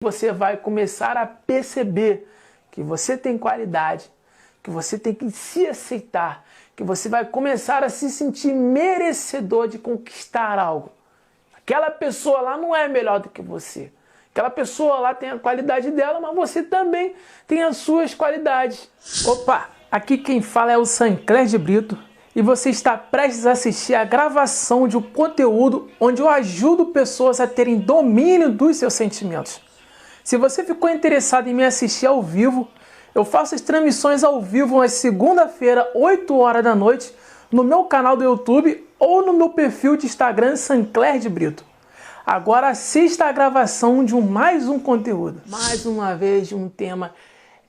Você vai começar a perceber que você tem qualidade, que você tem que se aceitar, que você vai começar a se sentir merecedor de conquistar algo. Aquela pessoa lá não é melhor do que você. Aquela pessoa lá tem a qualidade dela, mas você também tem as suas qualidades. Opa, aqui quem fala é o Sancler de Brito e você está prestes a assistir a gravação de um conteúdo onde eu ajudo pessoas a terem domínio dos seus sentimentos. Se você ficou interessado em me assistir ao vivo, eu faço as transmissões ao vivo às segunda-feira, 8 horas da noite, no meu canal do YouTube ou no meu perfil de Instagram, Sancler de Brito. Agora assista a gravação de mais um conteúdo. Mais uma vez de um tema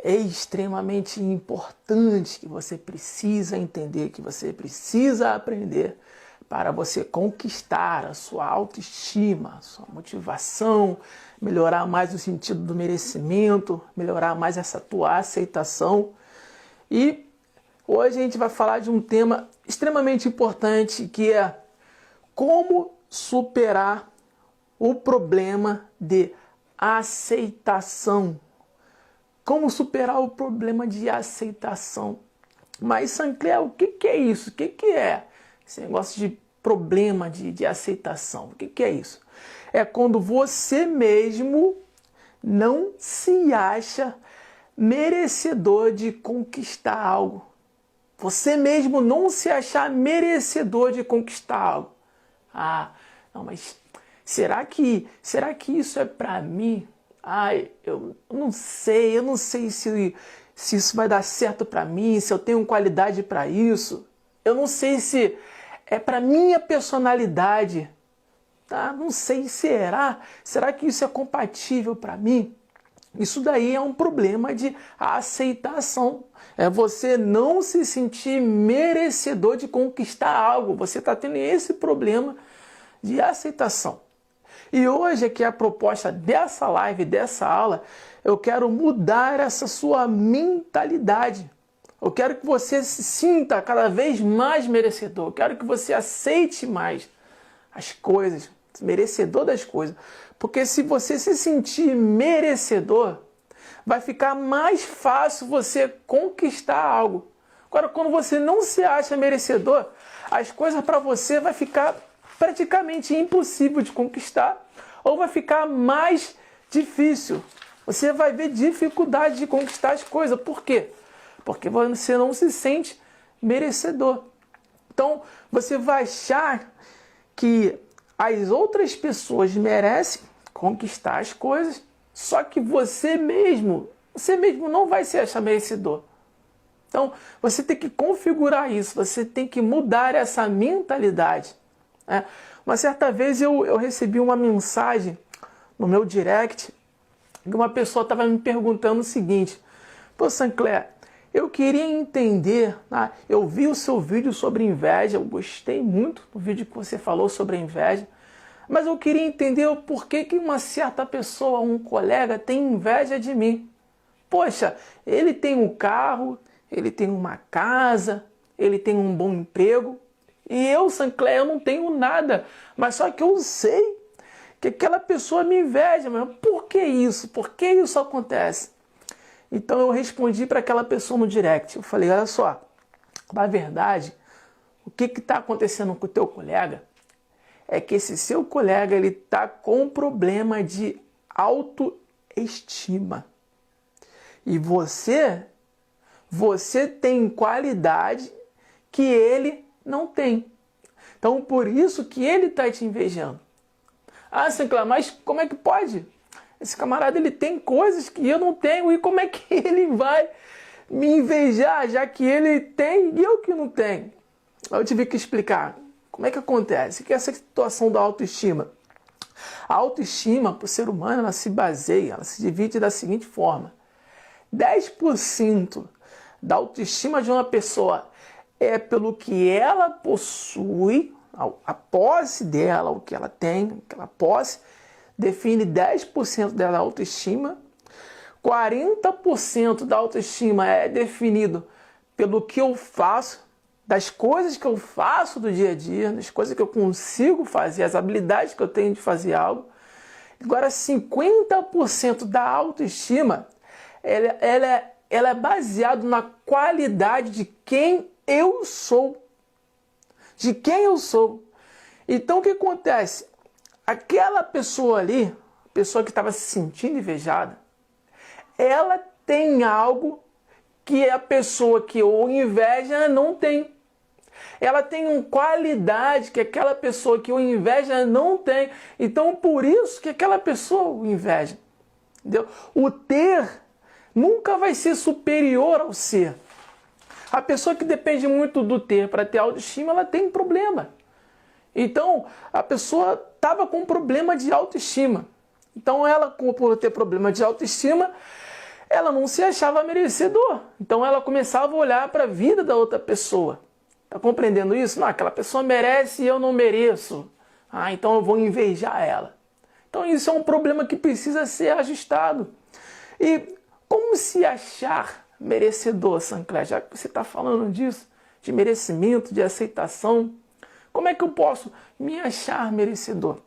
extremamente importante que você precisa entender, que você precisa aprender para você conquistar a sua autoestima, a sua motivação, melhorar mais o sentido do merecimento, melhorar mais essa tua aceitação. E hoje a gente vai falar de um tema extremamente importante, que é como superar o problema de aceitação. Como superar o problema de aceitação. Mas, Sancler, o que é isso? O que é esse negócio de problema de aceitação? O que é isso? É quando você mesmo não se acha merecedor de conquistar algo. Você mesmo não se achar merecedor de conquistar algo. Ah, não, mas será que isso é para mim? Ai, eu não sei se isso vai dar certo para mim, se eu tenho qualidade para isso. Eu não sei se é para minha personalidade. Tá? Não sei, será que isso é compatível para mim? Isso daí é um problema de aceitação. É você não se sentir merecedor de conquistar algo. Você está tendo esse problema de aceitação. E hoje aqui a proposta dessa live, dessa aula, eu quero mudar essa sua mentalidade. Eu quero que você se sinta cada vez mais merecedor. Eu quero que você aceite mais as coisas, merecedor das coisas. Porque se você se sentir merecedor, vai ficar mais fácil você conquistar algo. Agora, quando você não se acha merecedor, as coisas para você vai ficar praticamente impossível de conquistar, ou vai ficar mais difícil. Você vai ver dificuldade de conquistar as coisas. Por quê? Porque você não se sente merecedor. Então, você vai achar que as outras pessoas merecem conquistar as coisas, só que você mesmo não vai se achar merecedor. Então, você tem que configurar isso, você tem que mudar essa mentalidade. Uma certa vez eu recebi uma mensagem no meu direct que uma pessoa estava me perguntando o seguinte: pô, Sancler, eu queria entender, eu vi o seu vídeo sobre inveja, eu gostei muito do vídeo que você falou sobre a inveja, mas eu queria entender o porquê que uma certa pessoa, um colega, tem inveja de mim. Poxa, ele tem um carro, ele tem uma casa, ele tem um bom emprego, e eu, Sancler, eu não tenho nada, mas só que eu sei que aquela pessoa me inveja. Mas por que isso? Por que isso acontece? Então eu respondi para aquela pessoa no direct. Eu falei, olha só, na verdade, o que está acontecendo com o teu colega é que esse seu colega está com problema de autoestima. E você tem qualidade que ele não tem. Então, por isso que ele está te invejando. Ah, Sancler, mas como é que pode? Esse camarada, ele tem coisas que eu não tenho, e como é que ele vai me invejar, já que ele tem e eu que não tenho? Eu tive que explicar como é que acontece, que essa situação da autoestima. A autoestima, para o ser humano, ela se divide da seguinte forma: 10% da autoestima de uma pessoa é pelo que ela possui, a posse dela, o que ela tem, aquela posse, define 10% da autoestima. 40% da autoestima é definido pelo que eu faço, das coisas que eu faço do dia a dia, das coisas que eu consigo fazer, as habilidades que eu tenho de fazer algo. Agora, 50% da autoestima, ela é baseada na qualidade de quem eu sou. De quem eu sou. Então, o que acontece? Aquela pessoa ali, a pessoa que estava se sentindo invejada, ela tem algo que a pessoa que o inveja não tem. Ela tem uma qualidade que aquela pessoa que o inveja não tem. Então, por isso que aquela pessoa o inveja. Entendeu? O ter nunca vai ser superior ao ser. A pessoa que depende muito do ter para ter autoestima, ela tem problema. Então, a pessoa estava com problema de autoestima. Então, ela, por ter problema de autoestima, ela não se achava merecedor. Então, ela começava a olhar para a vida da outra pessoa. Está compreendendo isso? Não, aquela pessoa merece e eu não mereço. Então eu vou invejar ela. Então, isso é um problema que precisa ser ajustado. E como se achar merecedor, Sancler? Já que você está falando disso, de merecimento, de aceitação, como é que eu posso me achar merecedor?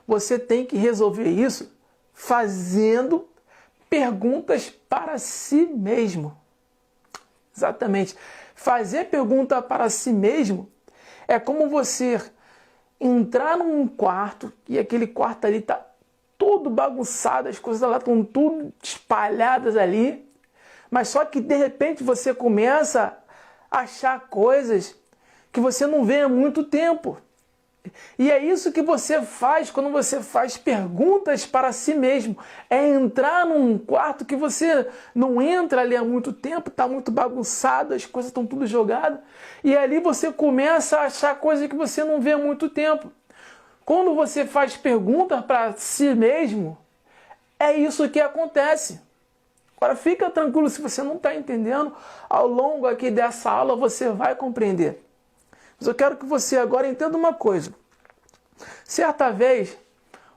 Você tem que resolver isso fazendo perguntas para si mesmo. Exatamente. Fazer pergunta para si mesmo é como você entrar num quarto e aquele quarto ali está todo bagunçado, as coisas lá estão tudo espalhadas ali, mas só que de repente você começa a achar coisas que você não vê há muito tempo. E é isso que você faz quando você faz perguntas para si mesmo. É entrar num quarto que você não entra ali há muito tempo, está muito bagunçado, as coisas estão tudo jogadas. E ali você começa a achar coisas que você não vê há muito tempo. Quando você faz perguntas para si mesmo, é isso que acontece. Agora fica tranquilo, se você não está entendendo, ao longo aqui dessa aula você vai compreender. Mas eu quero que você agora entenda uma coisa. Certa vez,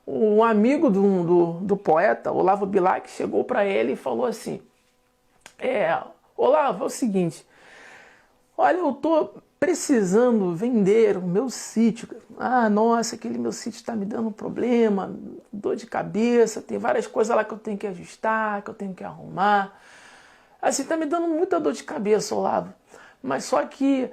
um amigo do poeta, Olavo Bilac, chegou para ele e falou assim: Olavo, é o seguinte, olha, eu estou precisando vender o meu sítio. Nossa, aquele meu sítio está me dando um problema, dor de cabeça, tem várias coisas lá que eu tenho que ajustar, que eu tenho que arrumar. Assim, está me dando muita dor de cabeça, Olavo. Mas só que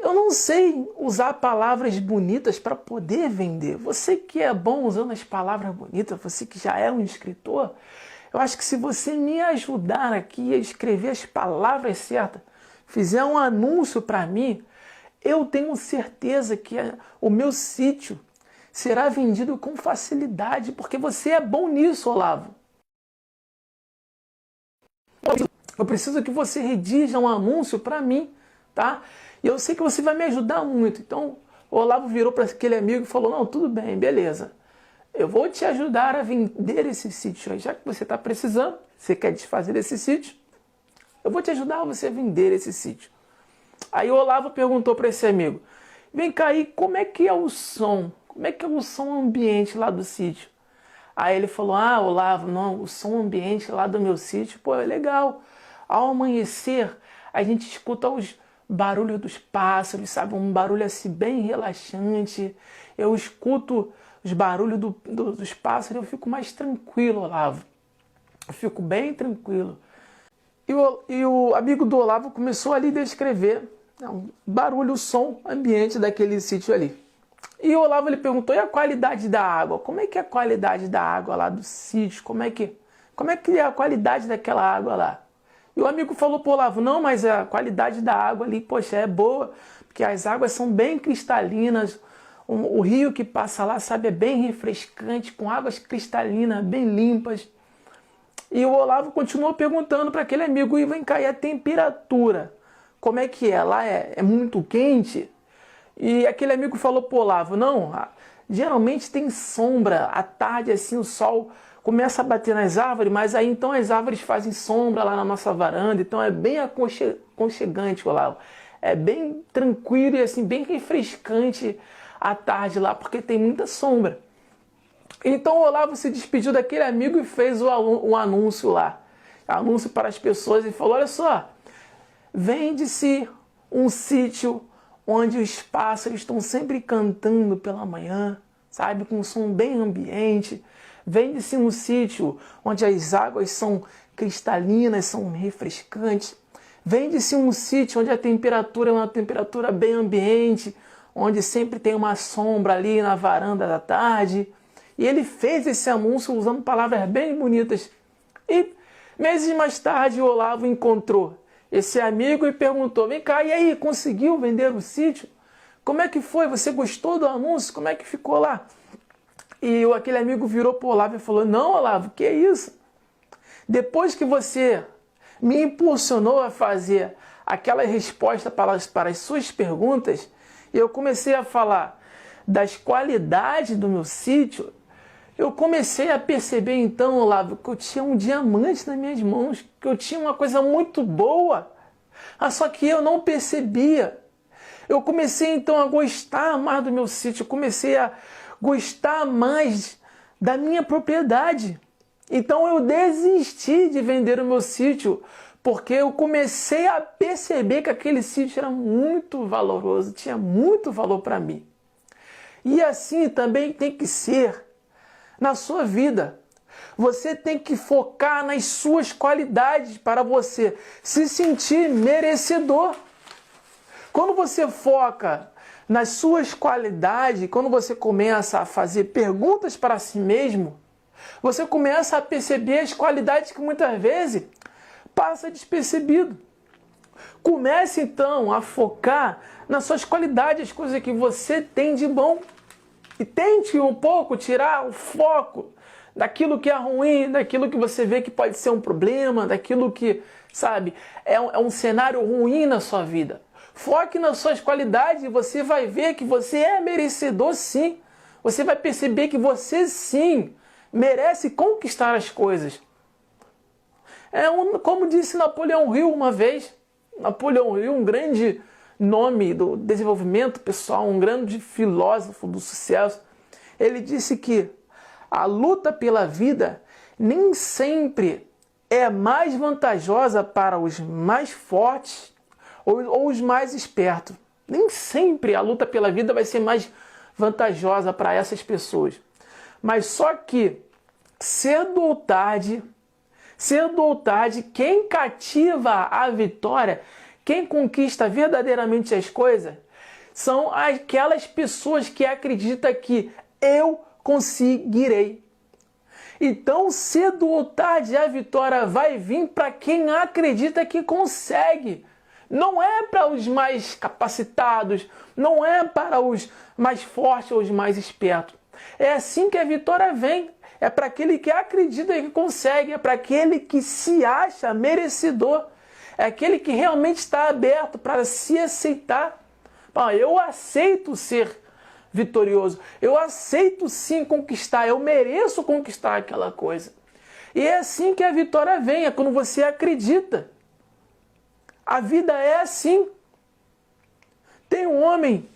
eu não sei usar palavras bonitas para poder vender. Você que é bom usando as palavras bonitas, você que já é um escritor, eu acho que se você me ajudar aqui a escrever as palavras certas, fizer um anúncio para mim, eu tenho certeza que o meu sítio será vendido com facilidade, porque você é bom nisso, Olavo. Eu preciso que você redija um anúncio para mim, tá? E eu sei que você vai me ajudar muito. Então, o Olavo virou para aquele amigo e falou: não, tudo bem, beleza. Eu vou te ajudar a vender esse sítio aí. Já que você está precisando, você quer desfazer esse sítio, eu vou te ajudar a você vender esse sítio. Aí o Olavo perguntou para esse amigo: vem cá aí, como é que é o som? Como é que é o som ambiente lá do sítio? Aí ele falou: Olavo, não, o som ambiente lá do meu sítio, pô, é legal. Ao amanhecer, a gente escuta os barulhos dos pássaros, sabe? Um barulho assim bem relaxante. Eu escuto os barulhos dos pássaros, eu fico mais tranquilo, Olavo. Eu fico bem tranquilo. E o amigo do Olavo começou ali a descrever o barulho, o som ambiente daquele sítio ali. E o Olavo ele perguntou: e a qualidade da água? Como é que é a qualidade da água lá do sítio? Como é que é a qualidade daquela água lá? E o amigo falou pro Olavo: não, mas a qualidade da água ali, poxa, é boa, porque as águas são bem cristalinas, o rio que passa lá, sabe, é bem refrescante, com águas cristalinas, bem limpas. E o Olavo continuou perguntando para aquele amigo: e vem cá, e a temperatura? Como é que é? Lá é muito quente? E aquele amigo falou pro Olavo: não, geralmente tem sombra, à tarde assim o sol começa a bater nas árvores, mas aí então as árvores fazem sombra lá na nossa varanda, então é bem aconchegante, Olavo. É bem tranquilo e assim, bem refrescante à tarde lá, porque tem muita sombra. Então o Olavo se despediu daquele amigo e fez o anúncio lá. Anúncio para as pessoas e falou: olha só, vende-se um sítio onde os pássaros estão sempre cantando pela manhã, sabe, com um som bem ambiente. Vende-se um sítio onde as águas são cristalinas, são refrescantes. Vende-se um sítio onde a temperatura é uma temperatura bem ambiente, onde sempre tem uma sombra ali na varanda da tarde. E ele fez esse anúncio usando palavras bem bonitas. E meses mais tarde o Olavo encontrou esse amigo e perguntou: vem cá, e aí, conseguiu vender o sítio? Como é que foi? Você gostou do anúncio? Como é que ficou lá? E aquele amigo virou para o Olavo e falou: não, Olavo, que é isso? Depois que você me impulsionou a fazer aquela resposta para as suas perguntas, eu comecei a falar das qualidades do meu sítio, eu comecei a perceber então, Olavo, que eu tinha um diamante nas minhas mãos, que eu tinha uma coisa muito boa, só que eu não percebia. Eu comecei então a gostar mais do meu sítio, eu comecei a gostar mais da minha propriedade. Então eu desisti de vender o meu sítio, porque eu comecei a perceber que aquele sítio era muito valoroso, tinha muito valor para mim. E assim também tem que ser na sua vida. Você tem que focar nas suas qualidades para você se sentir merecedor. Quando você foca nas suas qualidades, quando você começa a fazer perguntas para si mesmo, você começa a perceber as qualidades que muitas vezes passa despercebido. Comece então a focar nas suas qualidades, as coisas que você tem de bom. E tente um pouco tirar o foco daquilo que é ruim, daquilo que você vê que pode ser um problema, daquilo que, sabe, é um cenário ruim na sua vida. Foque nas suas qualidades e você vai ver que você é merecedor sim. Você vai perceber que você sim merece conquistar as coisas. Como disse Napoleão Hill uma vez, Napoleão Hill, um grande nome do desenvolvimento pessoal, um grande filósofo do sucesso, ele disse que a luta pela vida nem sempre é mais vantajosa para os mais fortes ou os mais espertos. Nem sempre a luta pela vida vai ser mais vantajosa para essas pessoas. Mas só que, cedo ou tarde, quem cativa a vitória, quem conquista verdadeiramente as coisas, são aquelas pessoas que acreditam que eu conseguirei. Então, cedo ou tarde, a vitória vai vir para quem acredita que consegue. Não é para os mais capacitados, não é para os mais fortes ou os mais espertos. É assim que a vitória vem. É para aquele que acredita que consegue, é para aquele que se acha merecedor. É aquele que realmente está aberto para se aceitar. Eu aceito ser vitorioso. Eu aceito sim conquistar. Eu mereço conquistar aquela coisa. E é assim que a vitória vem. É quando você acredita. A vida é assim. Tem um homem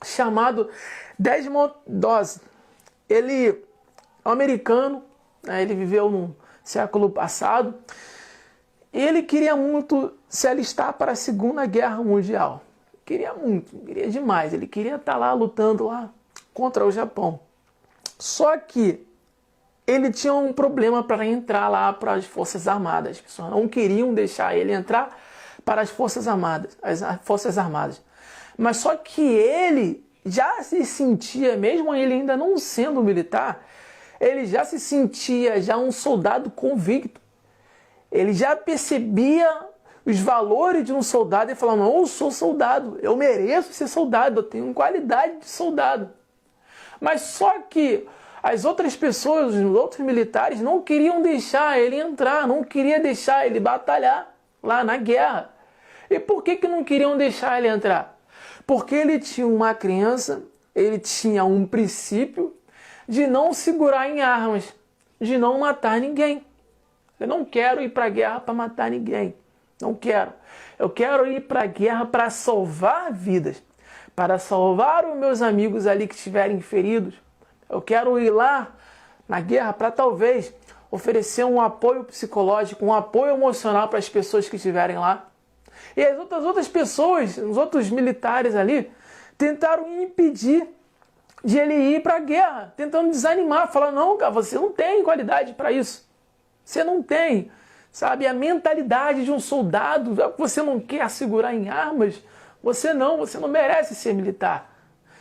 chamado Desmond Doss. Ele é um americano. Ele viveu no século passado. Ele queria muito se alistar para a Segunda Guerra Mundial. Queria muito, queria demais. Ele queria estar lá lutando lá contra o Japão. Só que ele tinha um problema para entrar lá para as Forças Armadas. As pessoas não queriam deixar ele entrar para as Forças Armadas. Mas só que ele já se sentia, mesmo ele ainda não sendo militar, ele já se sentia já um soldado convicto. Ele já percebia os valores de um soldado e falava: não, eu sou soldado, eu mereço ser soldado, eu tenho qualidade de soldado. Mas só que as outras pessoas, os outros militares, não queriam deixar ele entrar, não queriam deixar ele batalhar lá na guerra. E por que não queriam deixar ele entrar? Porque ele tinha uma crença, ele tinha um princípio de não segurar em armas, de não matar ninguém. Eu não quero ir para a guerra para matar ninguém. Não quero. Eu quero ir para a guerra para salvar vidas. Para salvar os meus amigos ali que estiverem feridos. Eu quero ir lá na guerra para talvez oferecer um apoio psicológico, um apoio emocional para as pessoas que estiverem lá. E as outras pessoas, os outros militares ali, tentaram impedir. de ele ir para a guerra, tentando desanimar, falando, não, cara, você não tem qualidade para isso. Você não tem, sabe, a mentalidade de um soldado, você não quer segurar em armas, você não merece ser militar.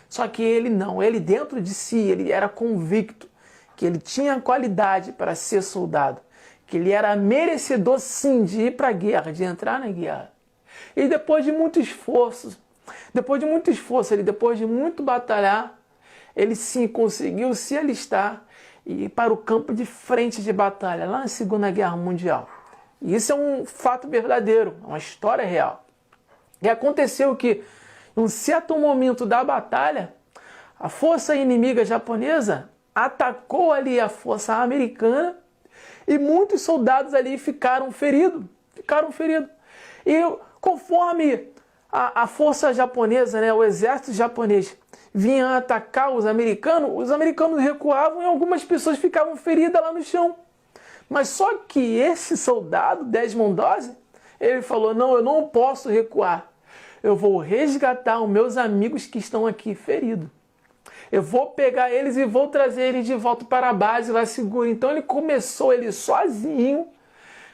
Só que ele não, ele dentro de si, ele era convicto que ele tinha qualidade para ser soldado, que ele era merecedor sim de ir para a guerra, de entrar na guerra. E depois de muito esforço, depois de muito batalhar, ele sim conseguiu se alistar e ir para o campo de frente de batalha, lá na Segunda Guerra Mundial. E isso é um fato verdadeiro, uma história real. E aconteceu que, em um certo momento da batalha, a força inimiga japonesa atacou ali a força americana e muitos soldados ali ficaram feridos. E conforme a força japonesa, né, o exército japonês, vinha atacar os americanos recuavam e algumas pessoas ficavam feridas lá no chão. Mas só que esse soldado, Desmond Doss, ele falou, não, eu não posso recuar. Eu vou resgatar os meus amigos que estão aqui feridos. Eu vou pegar eles e vou trazer eles de volta para a base lá seguro. Então ele sozinho,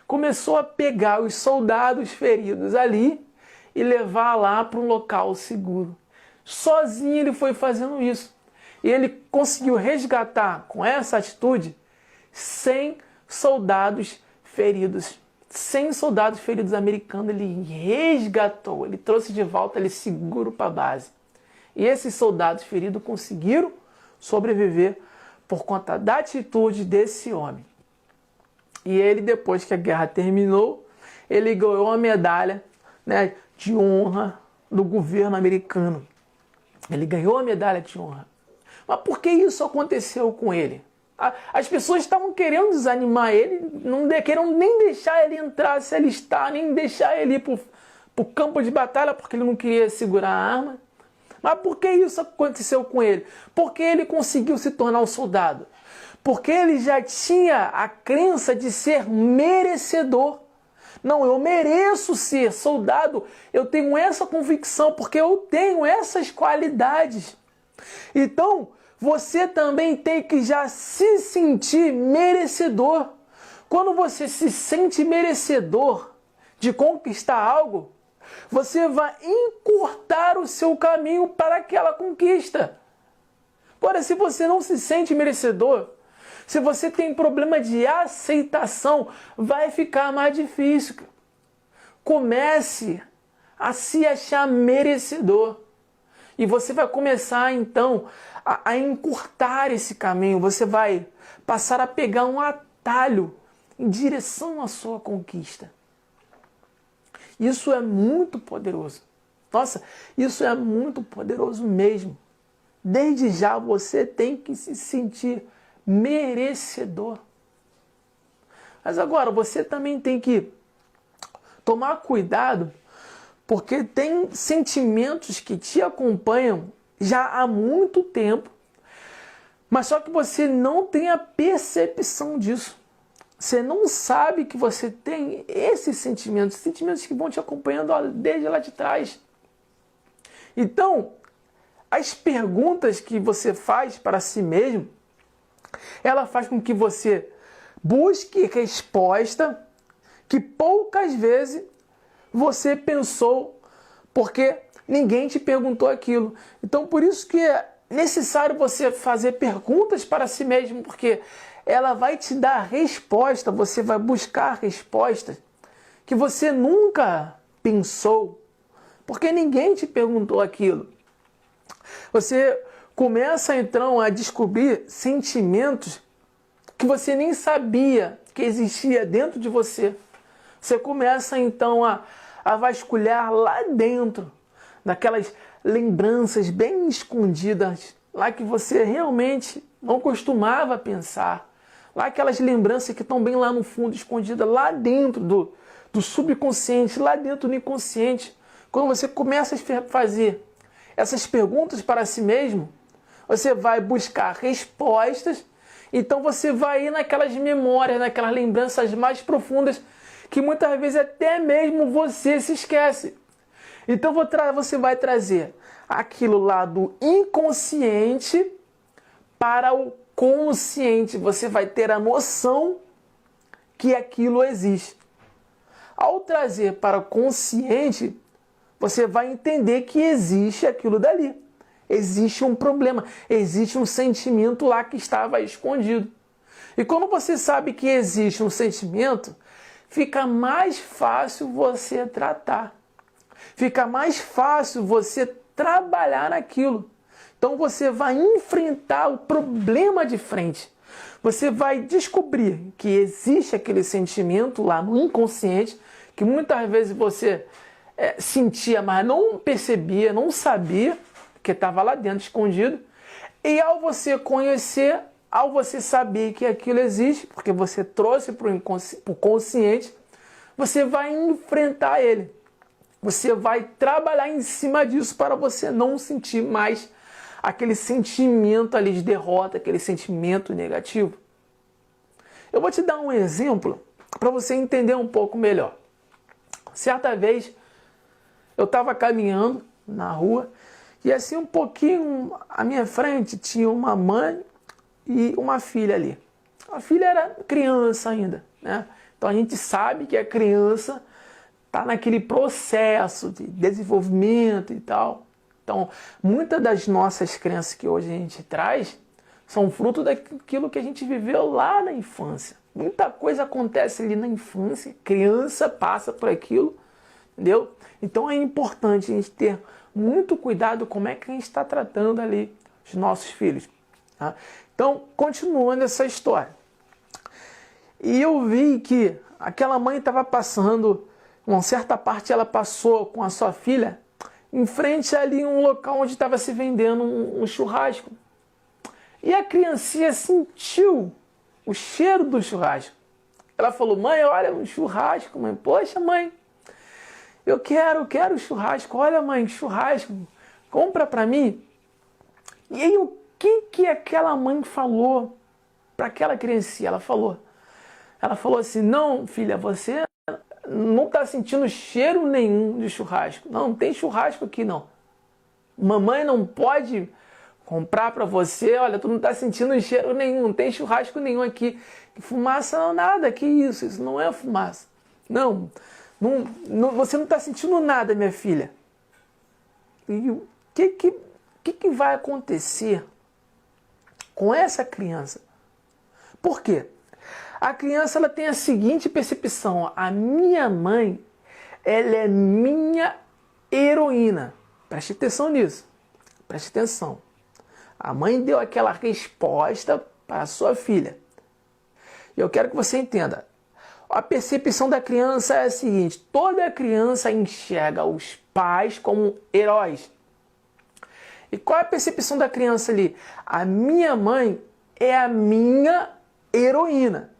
começou a pegar os soldados feridos ali e levar lá para um local seguro. Sozinho ele foi fazendo isso. E ele conseguiu resgatar, com essa atitude, 100 soldados feridos. 100 soldados feridos americanos ele resgatou, ele trouxe de volta, ele seguro para a base. E esses soldados feridos conseguiram sobreviver por conta da atitude desse homem. E ele, depois que a guerra terminou, ele ganhou uma medalha, né, de honra do governo americano. Ele ganhou a medalha de honra. Mas por que isso aconteceu com ele? As pessoas estavam querendo desanimar ele, não queriam nem deixar ele entrar, se alistar, nem deixar ele ir para o campo de batalha, porque ele não queria segurar a arma. Mas por que isso aconteceu com ele? Porque ele conseguiu se tornar um soldado. Porque ele já tinha a crença de ser merecedor. Não, eu mereço ser soldado, eu tenho essa convicção, porque eu tenho essas qualidades. Então, você também tem que já se sentir merecedor. Quando você se sente merecedor de conquistar algo, você vai encurtar o seu caminho para aquela conquista. Agora, se você não se sente merecedor, se você tem problema de aceitação, vai ficar mais difícil. Comece a se achar merecedor. E você vai começar, então, a encurtar esse caminho. Você vai passar a pegar um atalho em direção à sua conquista. Isso é muito poderoso. Nossa, isso é muito poderoso mesmo. Desde já você tem que se sentir merecedor. Mas agora você também tem que tomar cuidado, porque tem sentimentos que te acompanham já há muito tempo, mas só que você não tem a percepção disso. Você não sabe que você tem esses sentimentos que vão te acompanhando desde lá de trás. Então, as perguntas que você faz para si mesmo, ela faz com que você busque resposta que poucas vezes você pensou, porque ninguém te perguntou aquilo. Então, por isso que é necessário você fazer perguntas para si mesmo, porque ela vai te dar resposta, você vai buscar respostas que você nunca pensou, porque ninguém te perguntou aquilo. Você começa então a descobrir sentimentos que você nem sabia que existia dentro de você. Você começa então a vasculhar lá dentro, daquelas lembranças bem escondidas, lá que você realmente não costumava pensar. Lá aquelas lembranças que estão bem lá no fundo, escondidas, lá dentro do subconsciente, lá dentro do inconsciente. Quando você começa a fazer essas perguntas para si mesmo, você vai buscar respostas, então você vai ir naquelas memórias, naquelas lembranças mais profundas, que muitas vezes até mesmo você se esquece. Então você vai trazer aquilo lá do inconsciente para o consciente. Você vai ter a noção que aquilo existe. Ao trazer para o consciente, você vai entender que existe aquilo dali. Existe um problema, existe um sentimento lá que estava escondido. E quando você sabe que existe um sentimento, fica mais fácil você tratar. Fica mais fácil você trabalhar naquilo. Então você vai enfrentar o problema de frente. Você vai descobrir que existe aquele sentimento lá no inconsciente, que muitas vezes você sentia, mas não percebia, não sabia, que estava lá dentro escondido. E ao você conhecer, ao você saber que aquilo existe, porque você trouxe para o consciente, você vai enfrentar ele. Você vai trabalhar em cima disso para você não sentir mais aquele sentimento ali de derrota, aquele sentimento negativo. Eu vou te dar um exemplo para você entender um pouco melhor. Certa vez eu estava caminhando na rua e assim um pouquinho à minha frente tinha uma mãe e uma filha ali. A filha era criança ainda, né? Então a gente sabe que a criança está naquele processo de desenvolvimento e tal. Então, muitas das nossas crenças que hoje a gente traz são fruto daquilo que a gente viveu lá na infância. Muita coisa acontece ali na infância, criança passa por aquilo, entendeu? Então é importante a gente ter muito cuidado como é que a gente está tratando ali os nossos filhos. Tá? Então, continuando essa história. E eu vi que aquela mãe estava passando, uma certa parte ela passou com a sua filha, em frente ali um local onde estava se vendendo um churrasco. E a criancinha sentiu o cheiro do churrasco. Ela falou, mãe, olha, um churrasco, mãe. Poxa, mãe, eu quero churrasco. Olha, mãe, churrasco, compra para mim. E aí, o que aquela mãe falou para aquela criancinha? Ela falou assim, não, filha, você não está sentindo cheiro nenhum de churrasco. Não tem churrasco aqui, não. Mamãe não pode comprar para você. Olha, tu não está sentindo cheiro nenhum. Não tem churrasco nenhum aqui. Fumaça não, nada. Que isso? Isso não é fumaça. Não, você não está sentindo nada, minha filha. E o que vai acontecer com essa criança? Por quê? A criança ela tem a seguinte percepção: a minha mãe, ela é minha heroína. Preste atenção nisso. Preste atenção. A mãe deu aquela resposta para a sua filha. E eu quero que você entenda. A percepção da criança é a seguinte: toda criança enxerga os pais como heróis. E qual é a percepção da criança ali? A minha mãe é a minha heroína.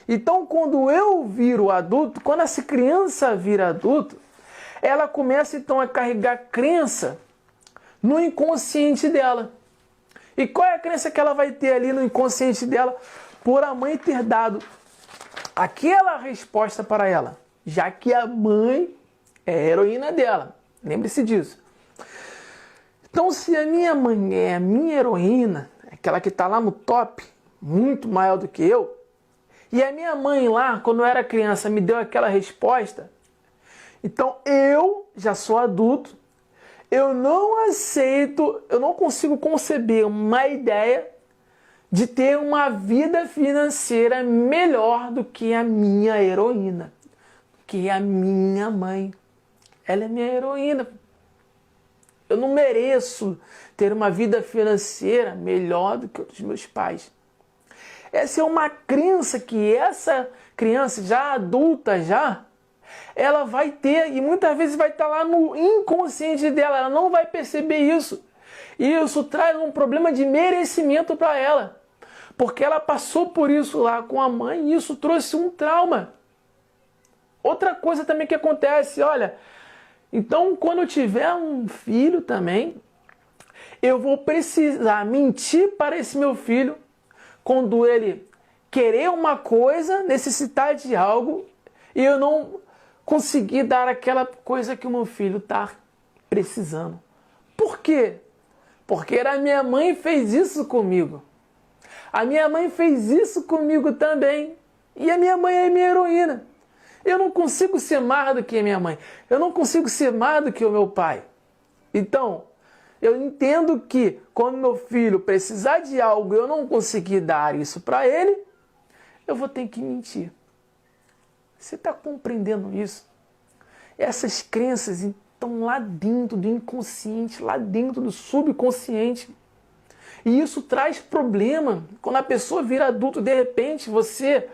Então, quando eu viro adulto, quando essa criança vira adulto, ela começa então a carregar crença no inconsciente dela. E qual é a crença que ela vai ter ali no inconsciente dela por a mãe ter dado aquela resposta para ela? Já que a mãe é a heroína dela. Lembre-se disso. Então, se a minha mãe é a minha heroína, aquela que está lá no top, muito maior do que eu, e a minha mãe lá, quando eu era criança, me deu aquela resposta, então eu já sou adulto, eu não aceito, eu não consigo conceber uma ideia de ter uma vida financeira melhor do que a minha heroína, que a minha mãe. Ela é minha heroína. Eu não mereço ter uma vida financeira melhor do que os meus pais. Essa é uma crença que essa criança já adulta ela vai ter e muitas vezes vai estar lá no inconsciente dela, ela não vai perceber isso. E isso traz um problema de merecimento para ela, porque ela passou por isso lá com a mãe e isso trouxe um trauma. Outra coisa também que acontece, olha, então quando eu tiver um filho também, eu vou precisar mentir para esse meu filho quando ele querer uma coisa, necessitar de algo, e eu não conseguir dar aquela coisa que o meu filho está precisando. Por quê? Porque a minha mãe fez isso comigo. A minha mãe fez isso comigo também. E a minha mãe é minha heroína. Eu não consigo ser mais do que a minha mãe. Eu não consigo ser mais do que o meu pai. Então, eu entendo que quando meu filho precisar de algo e eu não conseguir dar isso para ele, eu vou ter que mentir. Você está compreendendo isso? Essas crenças estão lá dentro do inconsciente, lá dentro do subconsciente. E isso traz problema. Quando a pessoa vira adulto, de repente, você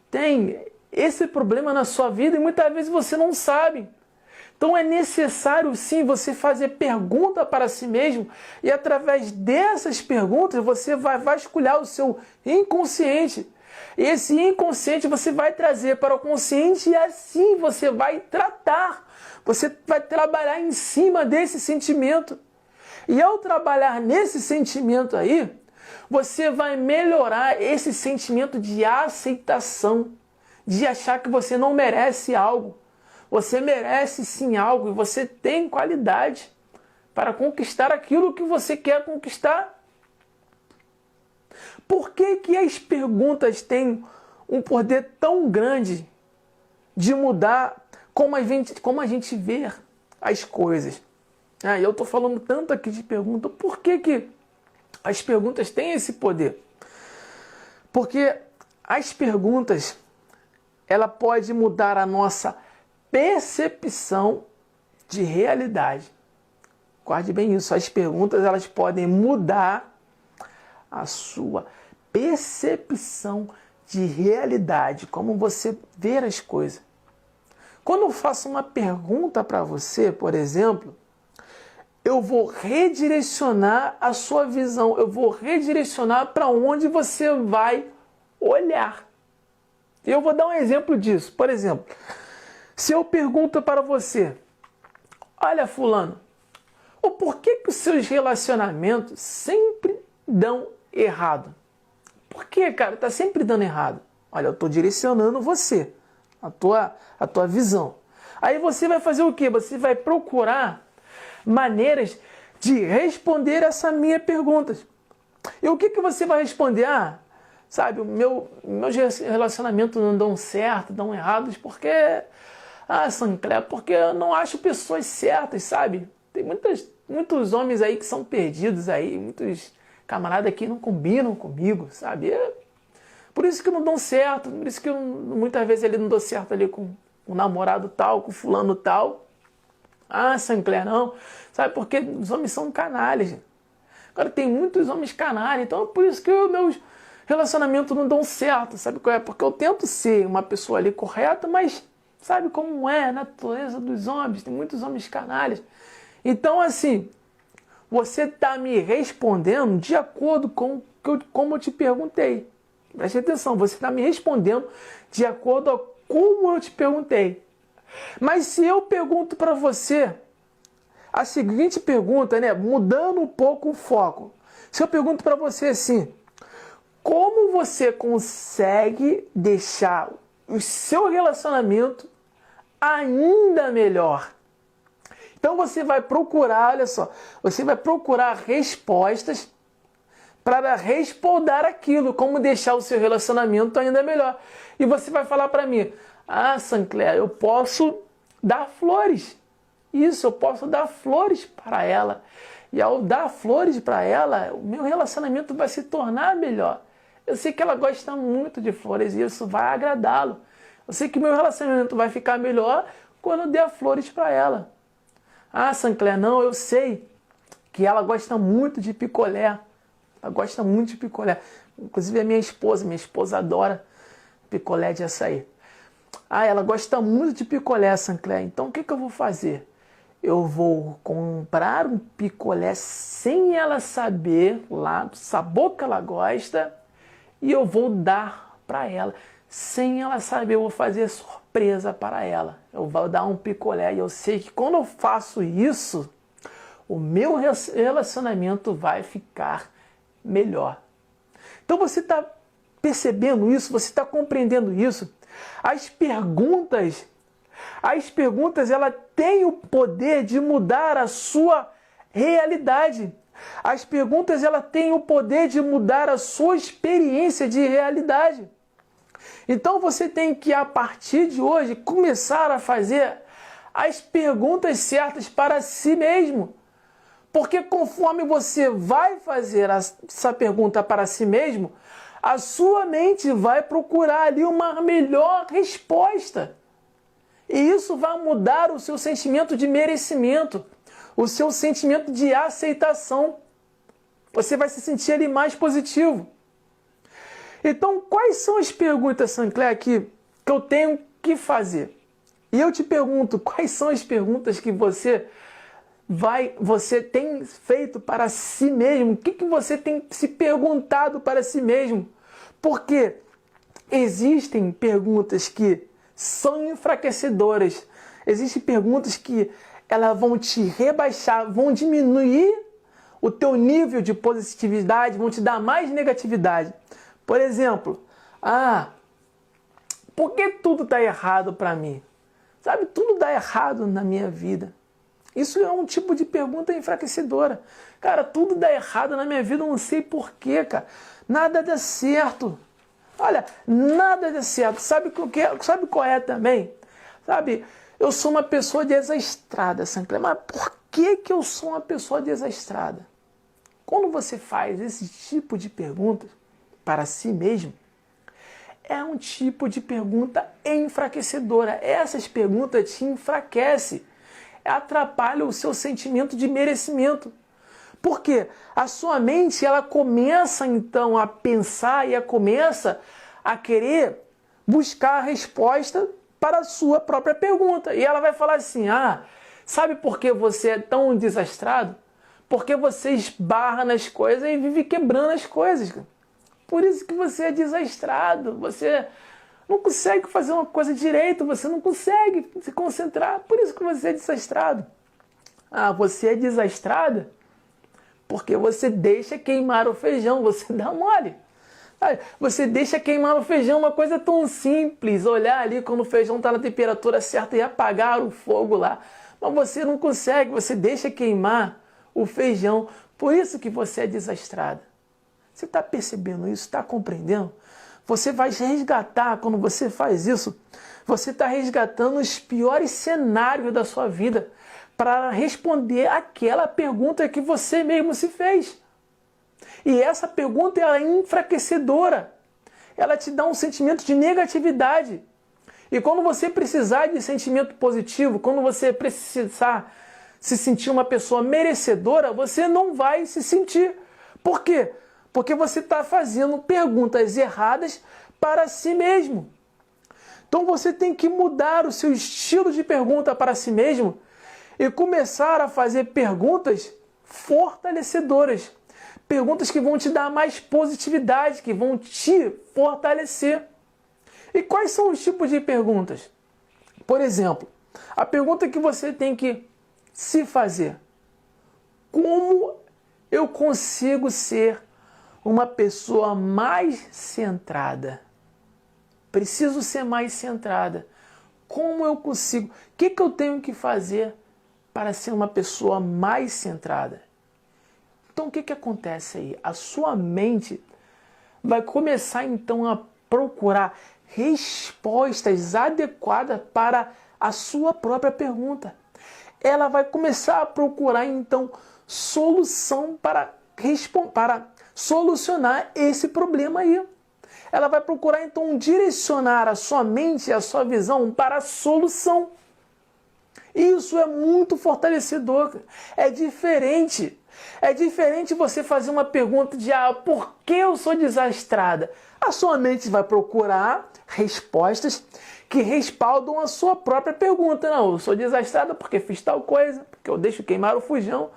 tem esse problema na sua vida e muitas vezes você não sabe. Então é necessário sim você fazer pergunta para si mesmo e através dessas perguntas você vai vasculhar o seu inconsciente. E esse inconsciente você vai trazer para o consciente e assim você vai tratar. Você vai trabalhar em cima desse sentimento. E ao trabalhar nesse sentimento aí, você vai melhorar esse sentimento de aceitação, de achar que você não merece algo. Você merece sim algo e você tem qualidade para conquistar aquilo que você quer conquistar. Por que que as perguntas têm um poder tão grande de mudar como a gente vê as coisas? E eu estou falando tanto aqui de pergunta, por que que as perguntas têm esse poder? Porque as perguntas, ela pode mudar a nossa percepção de realidade. Guarde bem isso, as perguntas elas podem mudar a sua percepção de realidade, como você vê as coisas. Quando eu faço uma pergunta para você, por exemplo, eu vou redirecionar a sua visão, eu vou redirecionar para onde você vai olhar. Eu vou dar um exemplo disso. Por exemplo, se eu pergunto para você, olha fulano, o porquê que os seus relacionamentos sempre dão errado? Por que, cara? Está sempre dando errado. Olha, eu estou direcionando você, a tua visão. Aí você vai fazer o quê? Você vai procurar maneiras de responder essa minha pergunta. E o que que você vai responder? Sabe, meus relacionamentos não dão certo, dão errados, porque... Sancler, porque eu não acho pessoas certas, sabe? Tem muitos homens aí que são perdidos aí, muitos camaradas que não combinam comigo, sabe? Por isso que não dão certo, por isso que muitas vezes ele não dá certo ali com um namorado tal, com fulano tal. Sancler, não. Sabe, porque os homens são canalhas. Agora tem muitos homens canalhas, então é por isso que os meus relacionamentos não dão certo, sabe qual é? Porque eu tento ser uma pessoa ali correta, mas sabe como é a natureza dos homens, tem muitos homens canalhas. Então assim, você está me respondendo de acordo com como eu te perguntei. Preste atenção, você está me respondendo de acordo com como eu te perguntei. Mas se eu pergunto para você a seguinte pergunta, né, mudando um pouco o foco. Se eu pergunto para você assim, como você consegue deixar o seu relacionamento ainda melhor? Então você vai procurar, olha só, você vai procurar respostas para respaldar aquilo, como deixar o seu relacionamento ainda melhor. E você vai falar para mim, Sancler, eu posso dar flores. Isso, eu posso dar flores para ela. E ao dar flores para ela, o meu relacionamento vai se tornar melhor. Eu sei que ela gosta muito de flores e isso vai agradá-lo. Eu sei que o meu relacionamento vai ficar melhor quando eu der flores para ela. Sancler, não, eu sei que ela gosta muito de picolé. Ela gosta muito de picolé. Inclusive a minha esposa adora picolé de açaí. Ela gosta muito de picolé, Sancler. Então o que eu vou fazer? Eu vou comprar um picolé sem ela saber, lá do sabor que ela gosta, e eu vou dar para ela. Sem ela saber, eu vou fazer surpresa para ela. Eu vou dar um picolé e eu sei que quando eu faço isso, o meu relacionamento vai ficar melhor. Então você está percebendo isso? Você está compreendendo isso? As perguntas, ela têm o poder de mudar a sua realidade. As perguntas ela têm o poder de mudar a sua experiência de realidade. Então você tem que, a partir de hoje, começar a fazer as perguntas certas para si mesmo. Porque conforme você vai fazer essa pergunta para si mesmo, a sua mente vai procurar ali uma melhor resposta. E isso vai mudar o seu sentimento de merecimento, o seu sentimento de aceitação. Você vai se sentir ali mais positivo. Então, quais são as perguntas, Sancler, que eu tenho que fazer? E eu te pergunto, quais são as perguntas que você tem feito para si mesmo? O que você tem se perguntado para si mesmo? Porque existem perguntas que são enfraquecedoras. Existem perguntas que elas vão te rebaixar, vão diminuir o teu nível de positividade, vão te dar mais negatividade. Por exemplo, por que tudo está errado para mim? Sabe, tudo dá errado na minha vida. Isso é um tipo de pergunta enfraquecedora. Cara, tudo dá errado na minha vida, eu não sei porquê, cara. Nada dá certo. Olha, nada dá certo. Sabe qual é também? Sabe, eu sou uma pessoa desastrada, Sancler. Mas por que eu sou uma pessoa desastrada? Quando você faz esse tipo de perguntas para si mesmo, é um tipo de pergunta enfraquecedora. Essas perguntas te enfraquecem, atrapalham o seu sentimento de merecimento. Por quê? A sua mente ela começa então a pensar e começa a querer buscar a resposta para a sua própria pergunta. E ela vai falar assim, sabe por que você é tão desastrado? Porque você esbarra nas coisas e vive quebrando as coisas. Por isso que você é desastrado, você não consegue fazer uma coisa direito, você não consegue se concentrar, por isso que você é desastrado. Você é desastrada porque você deixa queimar o feijão, você dá mole. Você deixa queimar o feijão, uma coisa tão simples, olhar ali quando o feijão está na temperatura certa e apagar o fogo lá. Mas você não consegue, você deixa queimar o feijão, por isso que você é desastrada. Você está percebendo isso? Está compreendendo? Você vai resgatar, quando você faz isso, você está resgatando os piores cenários da sua vida para responder aquela pergunta que você mesmo se fez. E essa pergunta ela é enfraquecedora. Ela te dá um sentimento de negatividade. E quando você precisar de sentimento positivo, quando você precisar se sentir uma pessoa merecedora, você não vai se sentir. Por quê? Porque você está fazendo perguntas erradas para si mesmo. Então você tem que mudar o seu estilo de pergunta para si mesmo e começar a fazer perguntas fortalecedoras. Perguntas que vão te dar mais positividade, que vão te fortalecer. E quais são os tipos de perguntas? Por exemplo, a pergunta que você tem que se fazer: como eu consigo ser uma pessoa mais centrada? Preciso ser mais centrada. Como eu consigo? O que eu tenho que fazer para ser uma pessoa mais centrada? Então o que acontece aí? A sua mente vai começar então a procurar respostas adequadas para a sua própria pergunta. Ela vai começar a procurar então solução para solucionar esse problema aí. Ela vai procurar então direcionar a sua mente e a sua visão para a solução. Isso é muito fortalecedor. É diferente. É diferente você fazer uma pergunta de por que eu sou desastrada? A sua mente vai procurar respostas que respaldam a sua própria pergunta. Não, eu sou desastrada porque fiz tal coisa, porque eu deixo queimar o feijão,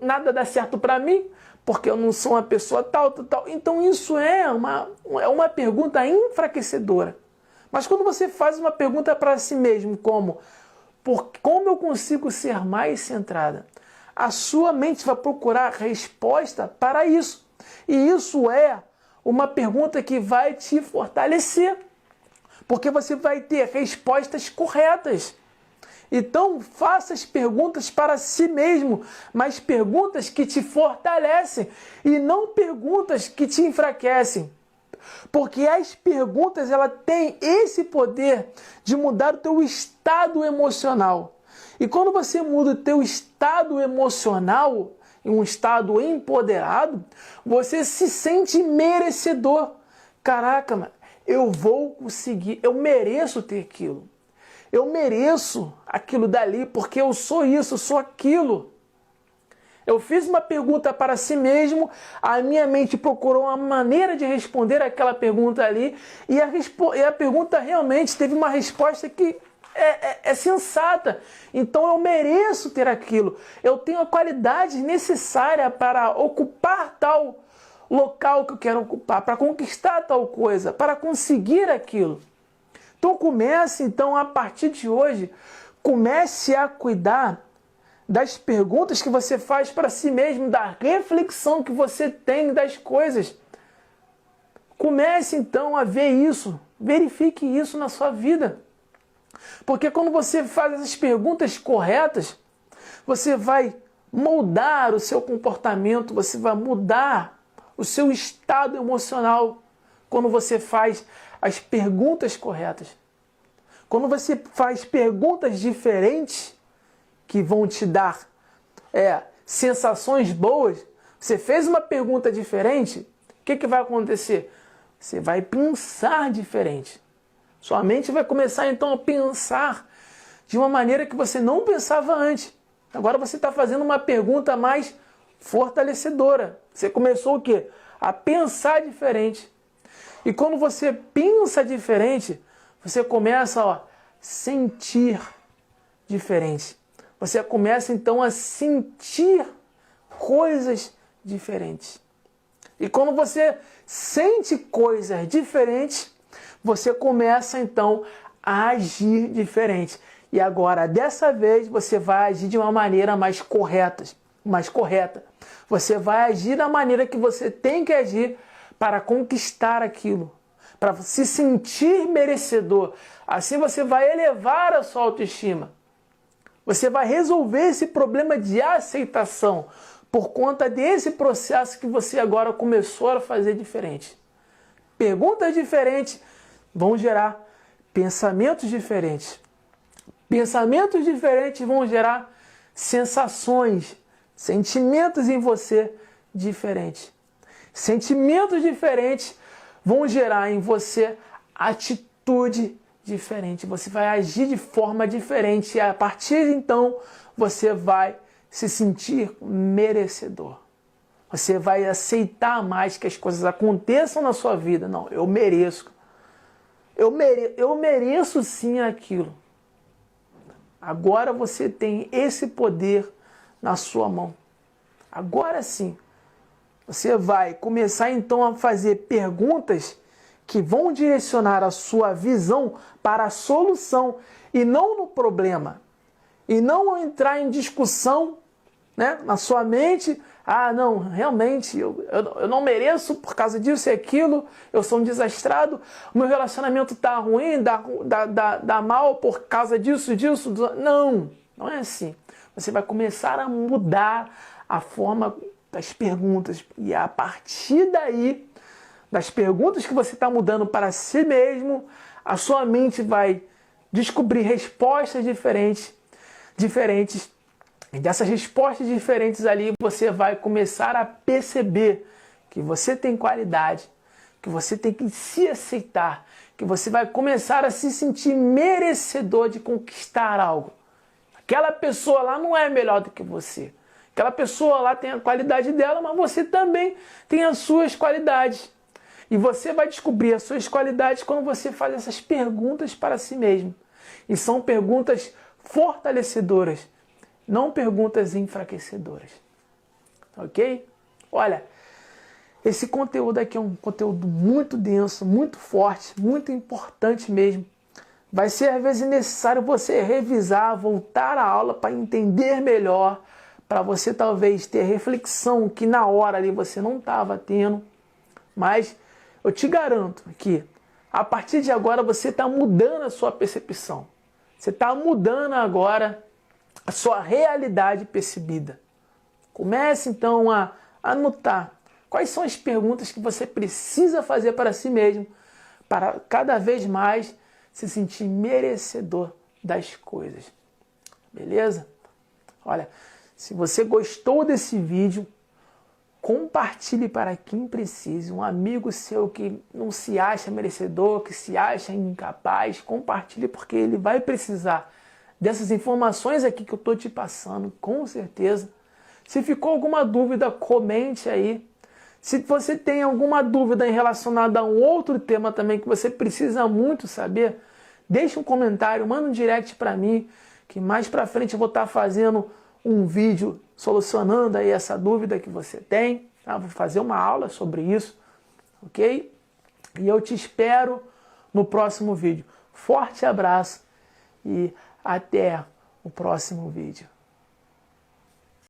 nada dá certo para mim, porque eu não sou uma pessoa tal. Então isso é uma pergunta enfraquecedora. Mas quando você faz uma pergunta para si mesmo, como eu consigo ser mais centrada? A sua mente vai procurar resposta para isso. E isso é uma pergunta que vai te fortalecer. Porque você vai ter respostas corretas. Então, faça as perguntas para si mesmo, mas perguntas que te fortalecem e não perguntas que te enfraquecem. Porque as perguntas, ela têm esse poder de mudar o teu estado emocional. E quando você muda o teu estado emocional, em um estado empoderado, você se sente merecedor. Caraca, mano, eu vou conseguir, eu mereço ter aquilo. Eu mereço aquilo dali, porque eu sou isso, eu sou aquilo. Eu fiz uma pergunta para si mesmo, a minha mente procurou uma maneira de responder aquela pergunta ali, e a pergunta realmente teve uma resposta que é sensata. Então eu mereço ter aquilo. Eu tenho a qualidade necessária para ocupar tal local que eu quero ocupar, para conquistar tal coisa, para conseguir aquilo. Então comece, a partir de hoje, comece a cuidar das perguntas que você faz para si mesmo, da reflexão que você tem das coisas. Comece então a ver isso, verifique isso na sua vida. Porque quando você faz essas perguntas corretas, você vai moldar o seu comportamento, você vai mudar o seu estado emocional quando você faz as perguntas corretas. Quando você faz perguntas diferentes que vão te dar sensações boas, você fez uma pergunta diferente, o que vai acontecer? Você vai pensar diferente. Sua mente vai começar então a pensar de uma maneira que você não pensava antes. Agora você está fazendo uma pergunta mais fortalecedora. Você começou o quê? A pensar diferente. E quando você pensa diferente, você começa a sentir diferente. Você começa então a sentir coisas diferentes. E quando você sente coisas diferentes, você começa então a agir diferente. E agora, dessa vez, você vai agir de uma maneira mais correta. Você vai agir da maneira que você tem que agir para conquistar aquilo, para se sentir merecedor. Assim você vai elevar a sua autoestima. Você vai resolver esse problema de aceitação por conta desse processo que você agora começou a fazer diferente. Perguntas diferentes vão gerar pensamentos diferentes. Pensamentos diferentes vão gerar sensações, sentimentos em você diferentes. Sentimentos diferentes vão gerar em você atitude diferente. Você vai agir de forma diferente e a partir de então você vai se sentir merecedor. Você vai aceitar mais que as coisas aconteçam na sua vida. Não, eu mereço. Eu mereço sim aquilo. Agora você tem esse poder na sua mão. Agora sim. Você vai começar então a fazer perguntas que vão direcionar a sua visão para a solução e não no problema. E não entrar em discussão, né, na sua mente. Ah, não, realmente, eu não mereço por causa disso e aquilo, eu sou um desastrado, o meu relacionamento está ruim, dá mal por causa disso. Não, não é assim. Você vai começar a mudar a forma das perguntas. E a partir daí, das perguntas que você está mudando para si mesmo, a sua mente vai descobrir respostas diferentes. E dessas respostas diferentes ali, você vai começar a perceber que você tem qualidade, que você tem que se aceitar, que você vai começar a se sentir merecedor de conquistar algo. Aquela pessoa lá não é melhor do que você. Aquela pessoa lá tem a qualidade dela, mas você também tem as suas qualidades. E você vai descobrir as suas qualidades quando você faz essas perguntas para si mesmo. E são perguntas fortalecedoras, não perguntas enfraquecedoras. Ok? Olha, esse conteúdo aqui é um conteúdo muito denso, muito forte, muito importante mesmo. Vai ser às vezes necessário você revisar, voltar à aula para entender melhor, para você talvez ter reflexão que na hora ali você não estava tendo. Mas eu te garanto que a partir de agora você está mudando a sua percepção. Você está mudando agora a sua realidade percebida. Comece então a anotar quais são as perguntas que você precisa fazer para si mesmo, para cada vez mais se sentir merecedor das coisas. Beleza? Olha, se você gostou desse vídeo, compartilhe para quem precise. Um amigo seu que não se acha merecedor, que se acha incapaz, compartilhe porque ele vai precisar dessas informações aqui que eu estou te passando, com certeza. Se ficou alguma dúvida, comente aí. Se você tem alguma dúvida relacionada a um outro tema também que você precisa muito saber, deixe um comentário, manda um direct para mim, que mais para frente eu vou estar fazendo um vídeo solucionando aí essa dúvida que você tem. Tá? Vou fazer uma aula sobre isso, ok? E eu te espero no próximo vídeo. Forte abraço e até o próximo vídeo.